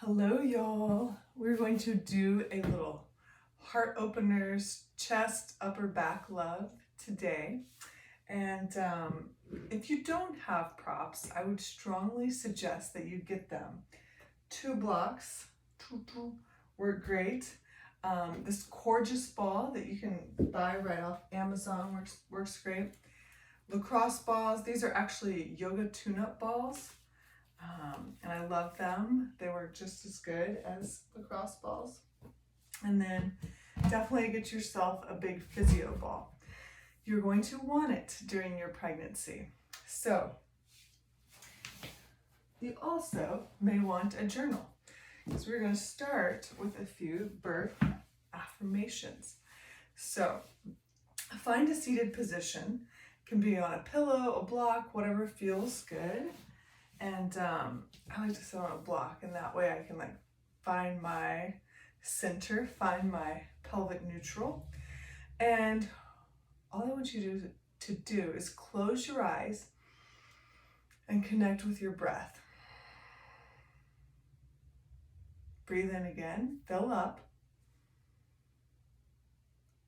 Hello, y'all. We're going to do a little heart openers, chest, upper back love today. And if you don't have props, I would strongly suggest that you get them. 2 blocks work great. This gorgeous ball that you can buy right off Amazon works great. Lacrosse balls, these are actually yoga tune-up balls. And I love them. They work just as good as lacrosse balls. And then definitely get yourself a big physio ball. You're going to want it during your pregnancy. So you also may want a journal. So we're going to start with a few birth affirmations. So find a seated position. It can be on a pillow, a block, whatever feels good. And I like to sit on a block, and that way I can find my center, find my pelvic neutral. And all I want you to do is close your eyes and connect with your breath. Breathe in again, fill up,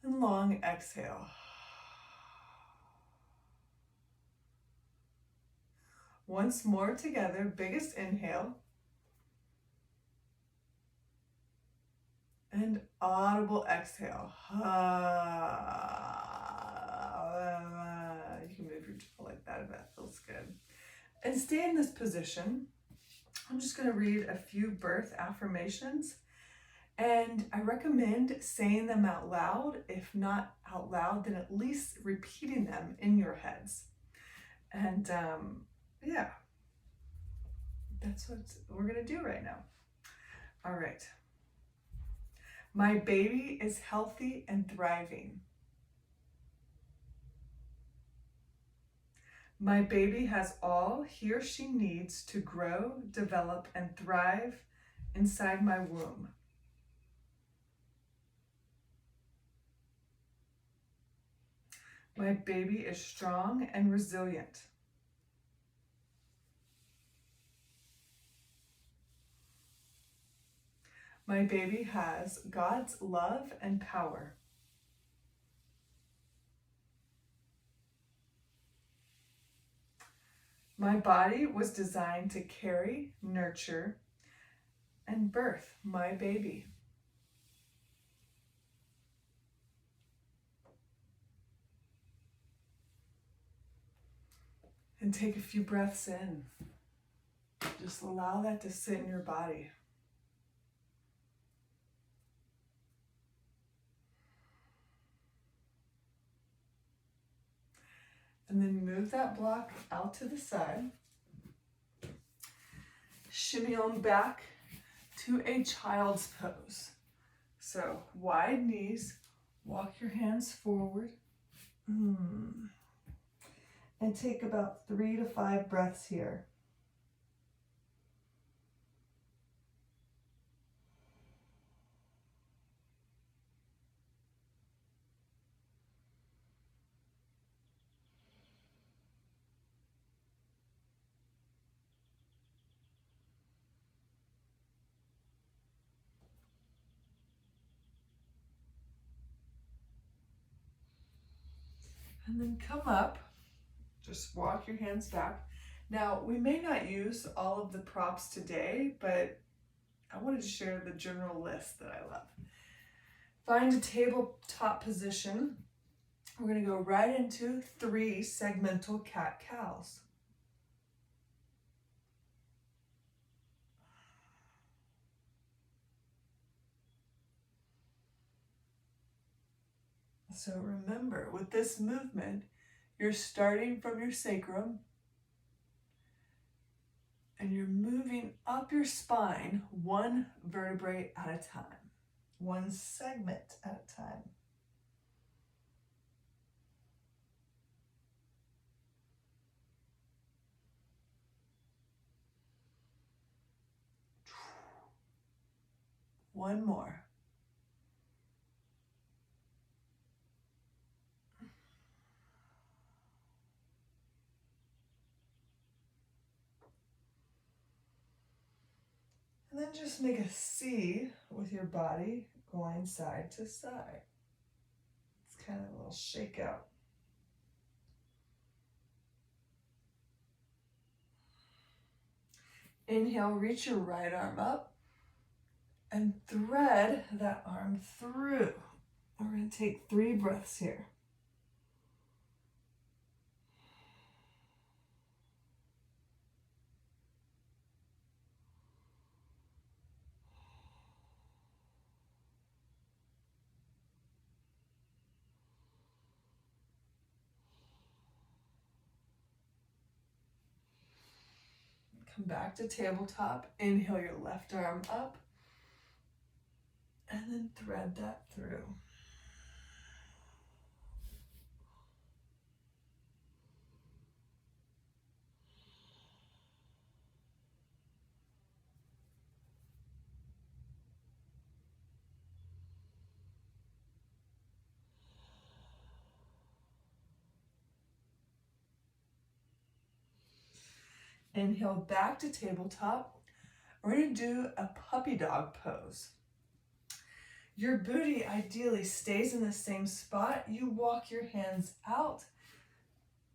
and long exhale. Once more together, biggest inhale. And audible exhale. You can move your jaw like that if that feels good. And stay in this position. I'm just going to read a few birth affirmations. And I recommend saying them out loud. If not out loud, then at least repeating them in your heads. And yeah, that's what we're going to do right now. All right. My baby is healthy and thriving. My baby has all he or she needs to grow, develop, and thrive inside my womb. My baby is strong and resilient. My baby has God's love and power. My body was designed to carry, nurture, and birth my baby. And take a few breaths in. Just allow that to sit in your body. And then move that block out to the side. Shimmy on back to a child's pose. So wide knees, walk your hands forward. And take about 3 to 5 breaths here. And then come up, just walk your hands back. Now, we may not use all of the props today, but I wanted to share the general list that I love. Find a tabletop position. We're going to go right into 3 segmental cat-cows. So remember, with this movement, you're starting from your sacrum and you're moving up your spine 1 vertebrae at a time, 1 segment at a time. One more. And then just make a C with your body going side to side. It's kind of a little shakeout. Inhale, reach your right arm up and thread that arm through. We're going to take 3 breaths here. Come back to tabletop. Inhale your left arm up and then thread that through. Inhale back to tabletop. We're going to do a puppy dog pose. Your booty ideally stays in the same spot. You walk your hands out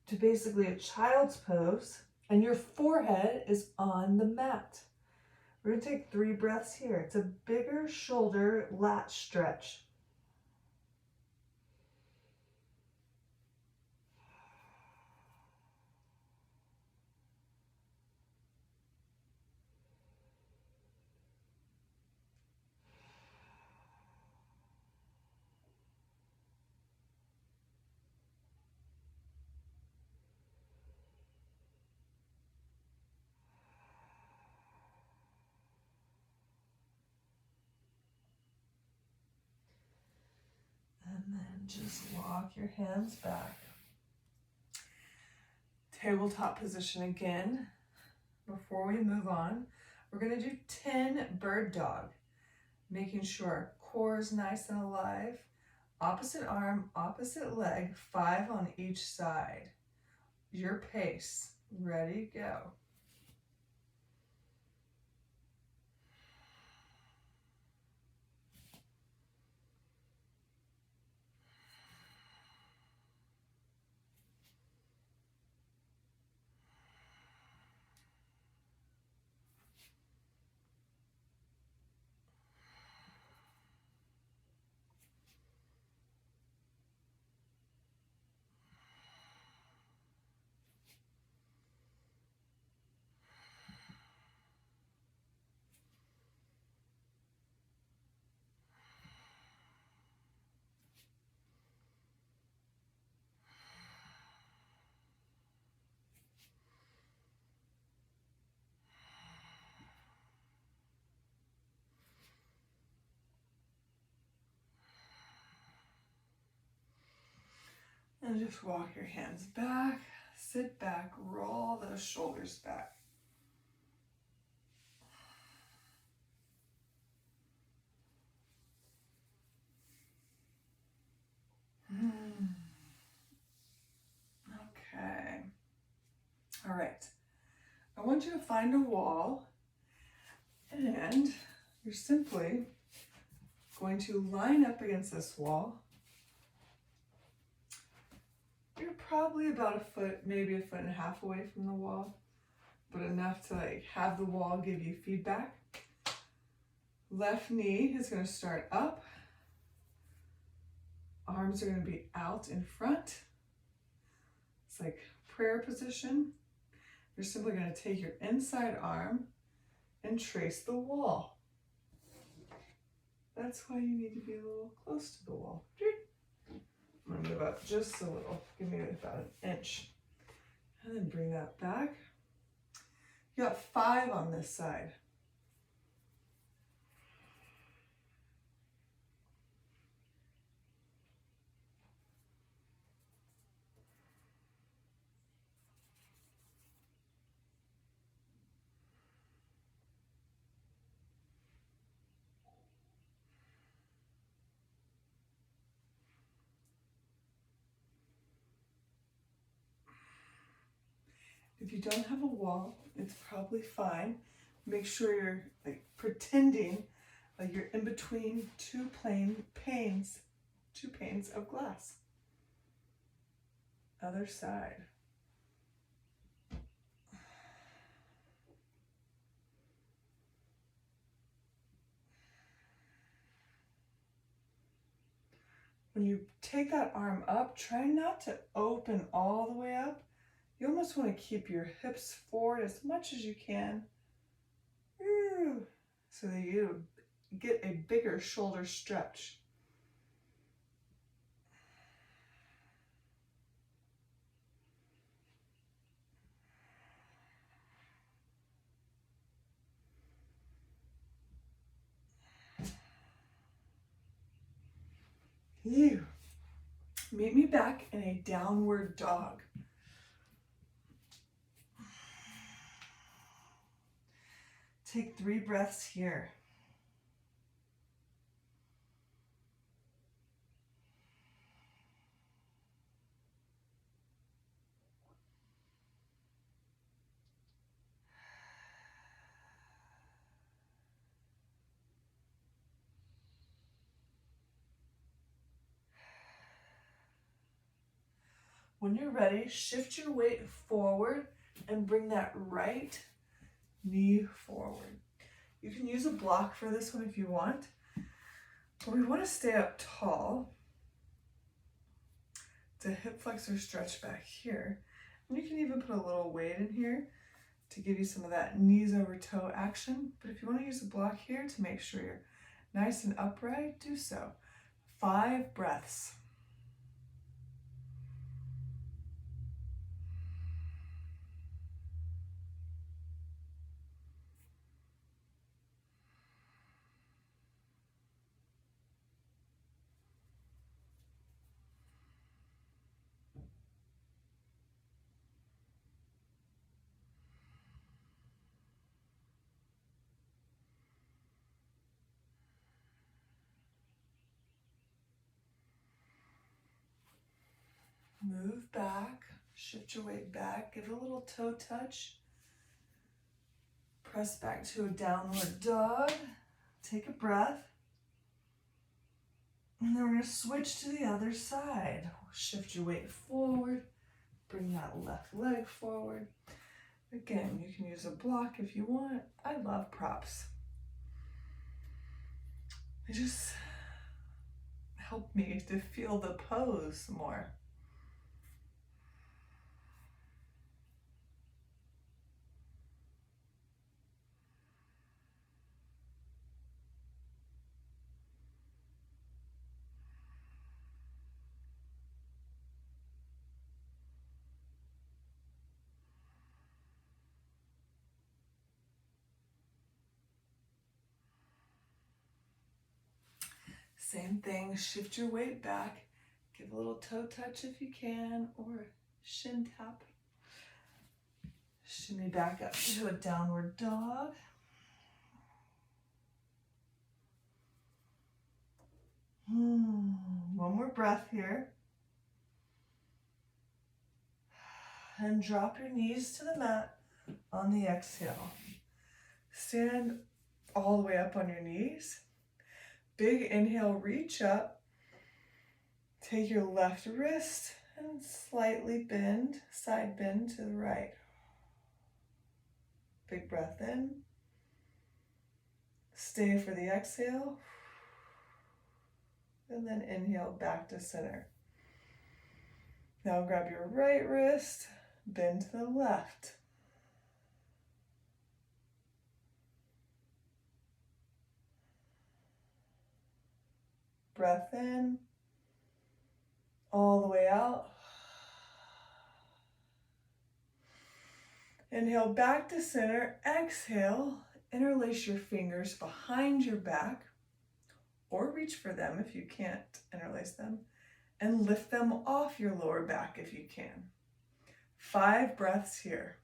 to basically a child's pose, and your forehead is on the mat. We're going to take 3 breaths here. It's a bigger shoulder lat stretch. And then just walk your hands back. Tabletop position again. Before we move on, we're going to do 10 bird dog, making sure our core is nice and alive. Opposite arm, opposite leg, 5 on each side. Your pace. Ready, go. And just walk your hands back, sit back, roll those shoulders back. Okay. All right. I want you to find a wall, and you're simply going to line up against this wall. You're probably about 1 foot, maybe 1.5 feet away from the wall, but enough to have the wall give you feedback. Left knee is going to start up. Arms are going to be out in front. It's like prayer position. You're simply going to take your inside arm and trace the wall. That's why you need to be a little close to the wall. I'm going to move up just a little. Give me about 1 inch. And then bring that back. You got 5 on this side. If you don't have a wall, it's probably fine. Make sure you're like pretending like you're in between two panes of glass. Other side. When you take that arm up, try not to open all the way up. You almost want to keep your hips forward as much as you can, so that you get a bigger shoulder stretch. You meet me back in a downward dog. Take 3 breaths here. When you're ready, shift your weight forward and bring that right knee forward. You can use a block for this one if you want, but we want to stay up tall. The hip flexor stretch back here. And you can even put a little weight in here to give you some of that knees over toe action. But if you want to use a block here to make sure you're nice and upright, do so. 5 breaths. Move back, shift your weight back, give a little toe touch. Press back to a downward dog. Take a breath. And then we're going to switch to the other side. Shift your weight forward. Bring that left leg forward. Again, you can use a block if you want. I love props. They just help me to feel the pose more. Same thing, shift your weight back. Give a little toe touch if you can, or shin tap. Shimmy back up to a downward dog. One more breath here. And drop your knees to the mat on the exhale. Stand all the way up on your knees. Big inhale, reach up. Take your left wrist and slightly bend, side bend to the right. Big breath in. Stay for the exhale. And then inhale back to center. Now grab your right wrist, bend to the left. Breath in, all the way out. Inhale back to center, exhale, interlace your fingers behind your back, or reach for them if you can't interlace them, and lift them off your lower back if you can. 5 breaths here.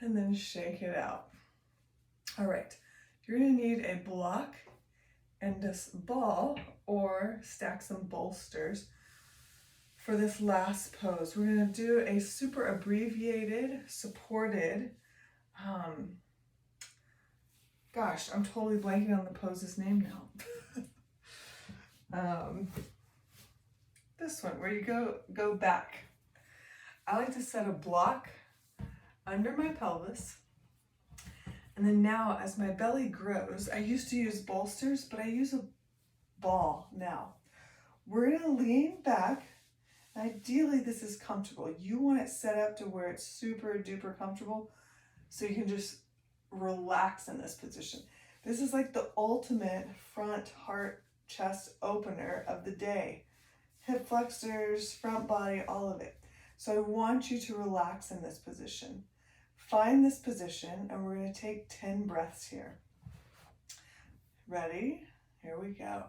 and then shake it out. All right, you're gonna need a block and this ball or stack some bolsters for this last pose. We're gonna do a super abbreviated, supported, gosh, I'm totally blanking on the pose's name now. This one, where you go back. I like to set a block under my pelvis. And then now, as my belly grows, I used to use bolsters, but I use a ball now. We're gonna lean back. Ideally, this is comfortable. You want it set up to where it's super duper comfortable, so you can just relax in this position. This is like the ultimate front heart chest opener of the day. Hip flexors, front body, all of it. So I want you to relax in this position. Find this position, and we're going to take 10 breaths here. Ready? Here we go.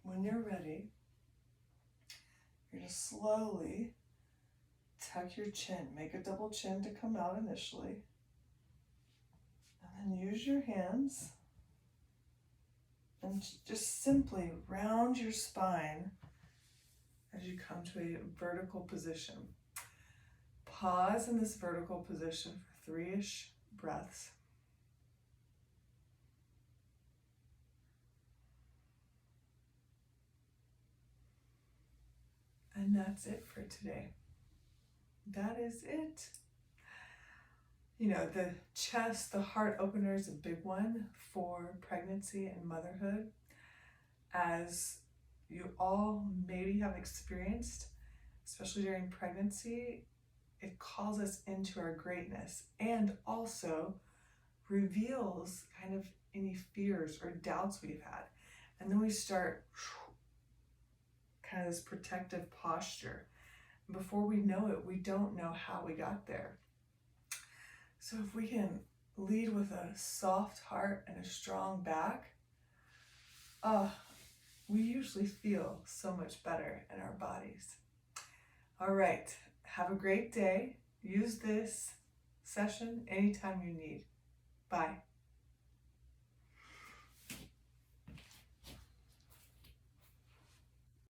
When you're ready, you're going to slowly tuck your chin. Make a double chin to come out initially. And then use your hands and just simply round your spine as you come to a vertical position. Pause in this vertical position for 3-ish breaths. And that's it for today. That is it. You know, the chest, the heart opener is a big one for pregnancy and motherhood. As you all maybe have experienced, especially during pregnancy, it calls us into our greatness and also reveals kind of any fears or doubts we've had. And then we start kind of this protective posture. And before we know it, we don't know how we got there. So if we can lead with a soft heart and a strong back, we usually feel so much better in our bodies. All right, have a great day. Use this session anytime you need. Bye.